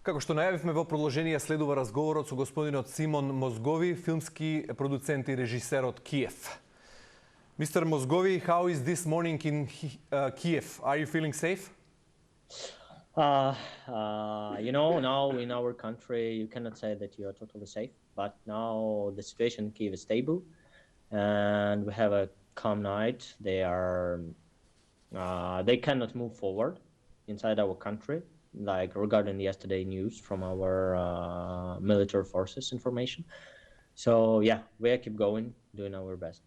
Како што најавивме во продолжение следува разговорот со господинот Симон Мозговиј, филмски продуцент и режисер од Киев. Mr. Mozgovij, how is this morning in Kiev? Are you feeling safe? Now in our country, you cannot say that you are totally safe, but now the situation in Kiev is stable, and we have a calm night. They cannot move forward inside our country, like regarding yesterday news from our military forces information. So yeah, we keep going, doing our best.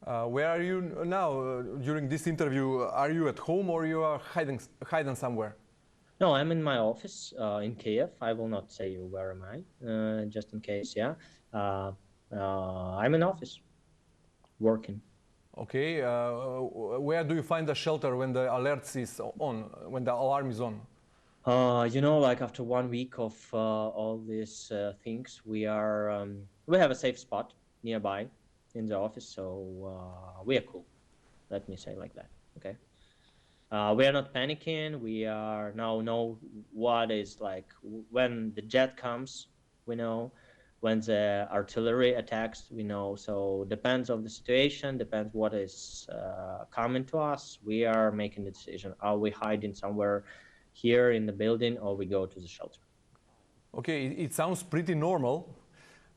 Where are you now during this interview? Are you at home or you are hiding somewhere? No, I'm in my office in Kiev. I will not say you where am I, just in case. Yeah, I'm in office, working. Okay. Where do you find the shelter when the alert is on, when the alarm is on? Like after 1 week of all these things, we have a safe spot nearby in the office, so we are cool. Let me say like that. Okay. We are not panicking. We are now know what is like when the jet comes. We know when the artillery attacks. We know. So depends on the situation. Depends what is coming to us. We are making the decision. Are we hiding somewhere here in the building, or we go to the shelter? Okay, it sounds pretty normal,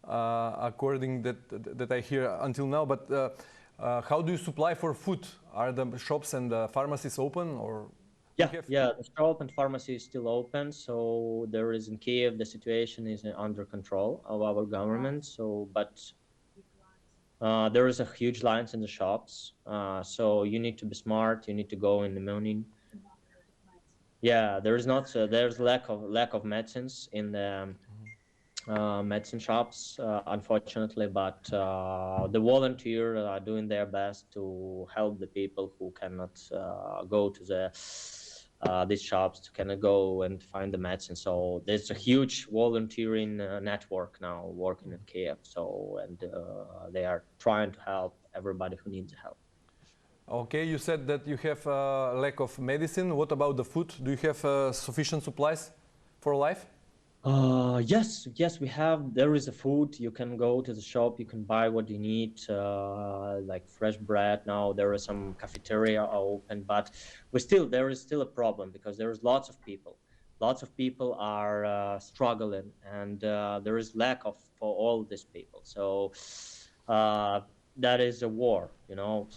according that I hear until now. But how do you supply for food? Are the shops and the pharmacies open, or? Yeah, the shop and pharmacy is still open. So there is in Kiev, the situation is under control of our government. So, but there is a huge lines in the shops. So you need to be smart. You need to go in the morning. Yeah, there's lack of medicines in the medicine shops, unfortunately, but the volunteers are doing their best to help the people who cannot go to these shops, cannot go and find the medicine. So there's a huge volunteering network now working in Kiev. So they are trying to help everybody who needs help. Okay, you said that you have a lack of medicine. What about the food? Do you have sufficient supplies for life? Yes, we have. There is a food. You can go to the shop. You can buy what you need, like fresh bread. Now there is some cafeteria open, but there is still a problem because there is lots of people. Lots of people are struggling, and there is lack for all these people. So that is a war,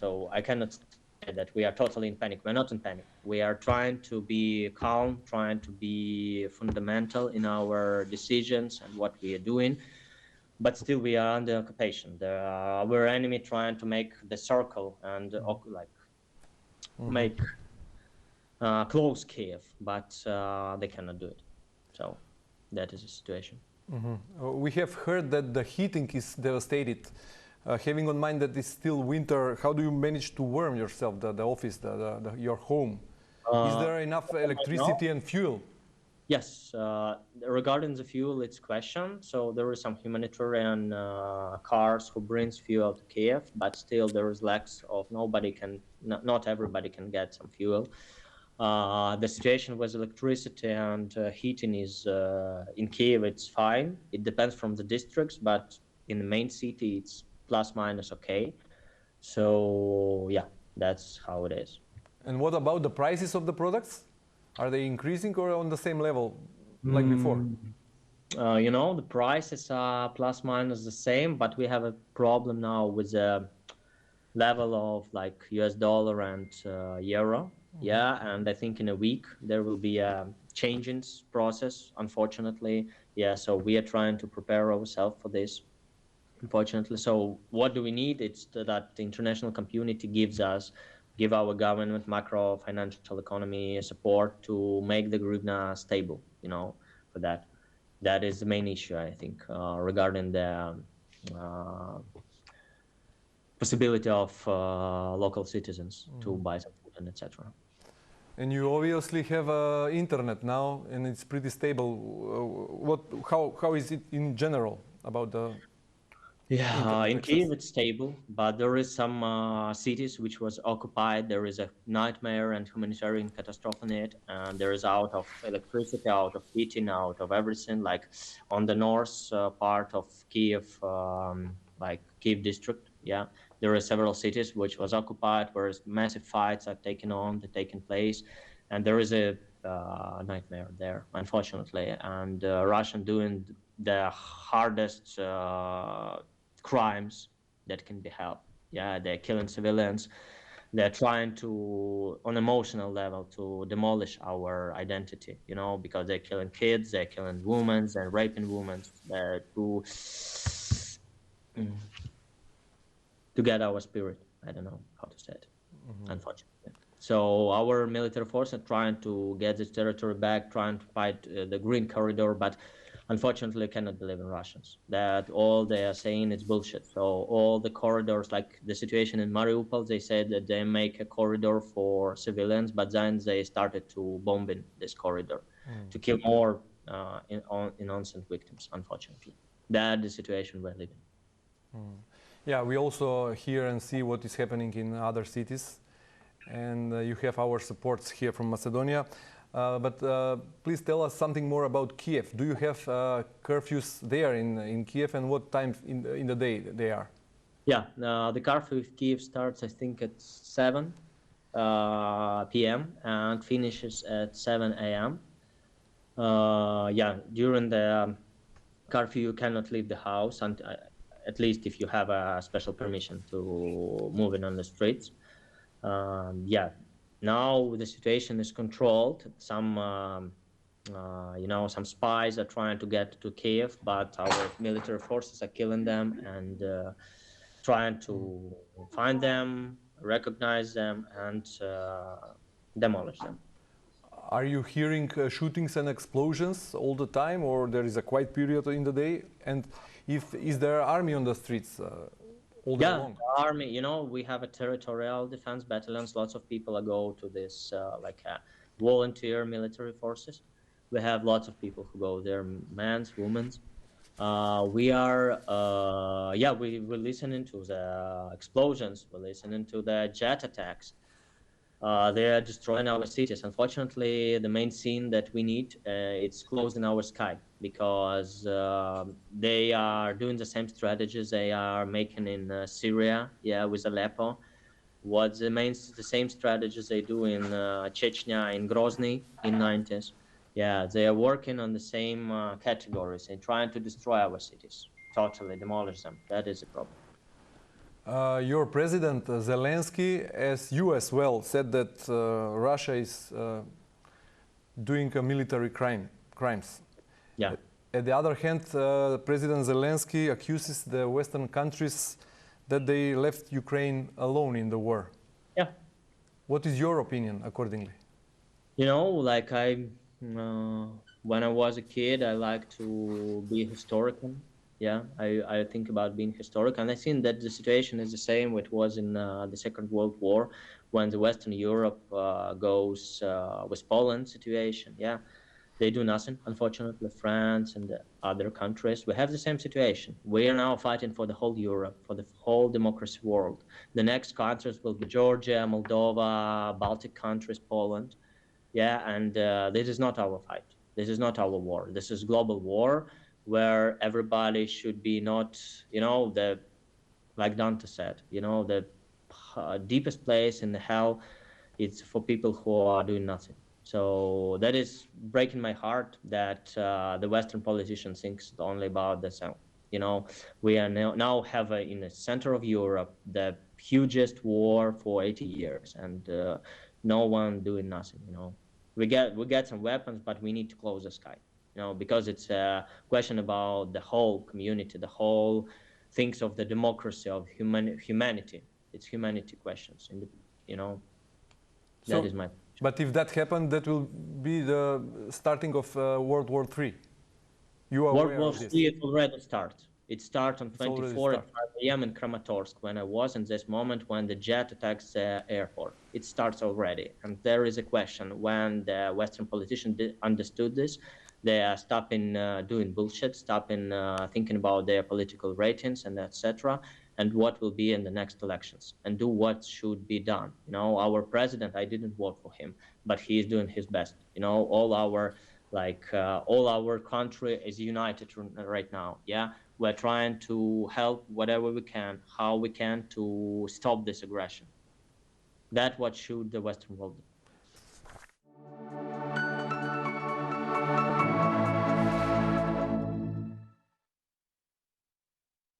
So I cannot say that we are totally in panic. We're not in panic. We are trying to be calm, trying to be fundamental in our decisions and what we are doing. But still, we are under occupation. Our enemy trying to make the circle and make close Kiev, but they cannot do it. So that is the situation. We have heard that the heating is devastated. Having in mind that it's still winter, how do you manage to warm yourself, the office, your home? Is there enough electricity and fuel? Yes, regarding the fuel, it's question. So there is some humanitarian cars who brings fuel to Kiev, but still there is lacks of not everybody can get some fuel. The situation with electricity and heating is in Kiev, it's fine. It depends from the districts, but in the main city, it's plus minus okay. So yeah, that's how it is. And what about the prices of the products? Are they increasing or on the same level like before? The prices are plus minus the same, but we have a problem now with the level of like US dollar and euro. Yeah, and I think in a week there will be a changing process, unfortunately. Yeah, so we are trying to prepare ourselves for this. Unfortunately, so what do we need? It's that the international community give our government macro financial economy support to make the hryvnia stable. For that. That is the main issue, I think, regarding the possibility of local citizens to buy some food and etc. And you obviously have internet now, and it's pretty stable. How is it in general about the? Yeah, in Kiev it's stable, but there is some cities which was occupied. There is a nightmare and humanitarian catastrophe in it, and there is out of electricity, out of heating, out of everything. Like on the north part of Kiev, like Kiev district, yeah, there are several cities which was occupied, where massive fights are taking place, and there is a nightmare there, unfortunately, and Russian doing the hardest crimes that can be helped. Yeah, they're killing civilians. They're trying to, on emotional level, to demolish our identity. You know, because they're killing kids, they're killing women, and raping women to get our spirit. I don't know how to say it. Unfortunately. So our military forces are trying to get this territory back, trying to fight the Green Corridor, but unfortunately cannot believe in Russians. That all they are saying is bullshit. So all the corridors, like the situation in Mariupol, they said that they make a corridor for civilians, but then they started to bombing this corridor to kill more innocent victims, unfortunately. That's the situation we're living. Yeah, we also hear and see what is happening in other cities, and you have our supports here from Macedonia. But please tell us something more about Kiev. Do you have curfews there in Kiev, and what times in the day they are? Yeah, the curfew of Kiev starts, I think, at 7 p.m. and finishes at 7 a.m. Yeah, during the curfew, you cannot leave the house, and at least if you have a special permission to move in on the streets. Yeah, now the situation is controlled. Some, some spies are trying to get to Kiev, but our military forces are killing them and trying to find them, recognize them, and demolish them. Are you hearing shootings and explosions all the time, or there is a quiet period in the day? And is there army on the streets all day long? Yeah, army. We have a territorial defense battalions. Lots of people go to this volunteer military forces. We have lots of people who go there, men's, women's. We're listening to the explosions. We're listening to the jet attacks. They are destroying our cities. Unfortunately, the main scene that we need, it's closed in our sky, because they are doing the same strategies they are making in Syria, with Aleppo. What's the same strategies they do in Chechnya, in Grozny in 90s. Yeah, they are working on the same categories and trying to destroy our cities, totally demolish them. That is the problem. Your president, Zelensky, as you as well, said that Russia is doing military crimes. Yeah. At the other hand, President Zelensky accuses the Western countries that they left Ukraine alone in the war. Yeah. What is your opinion accordingly? When I was a kid, I liked to be historical. Yeah, I think about being historic, and I think that the situation is the same what was in the Second World War, when the Western Europe goes with Poland situation. Yeah, they do nothing. Unfortunately, France and the other countries, we have the same situation. We are now fighting for the whole Europe, for the whole democracy world. The next countries will be Georgia, Moldova, Baltic countries, Poland. Yeah, and this is not our fight. This is not our war. This is global war, where everybody should be not, like Dante said, the deepest place in the hell, it's for people who are doing nothing. So that is breaking my heart that the Western politicians think only about themselves. We are now have in the center of Europe the hugest war for 80 years, and no one doing nothing. We get some weapons, but we need to close the sky. Because it's a question about the whole community, the whole things of the democracy, of humanity. It's humanity questions, that is my. But if that happened, that will be the starting of World War III. You are World aware War of this? III, it already starts. It starts on 24 at 5 a.m. in Kramatorsk, when I was in this moment when the jet attacks the airport. It starts already. And there is a question, when the Western politicians understood this, They are stopping doing bullshit, stopping thinking about their political ratings and etc. And what will be in the next elections, and do what should be done. You know, our president, I didn't vote for him, but he is doing his best. You know, all our country is united right now. Yeah, we're trying to help whatever we can, how we can, to stop this aggression. That's what should the Western world do.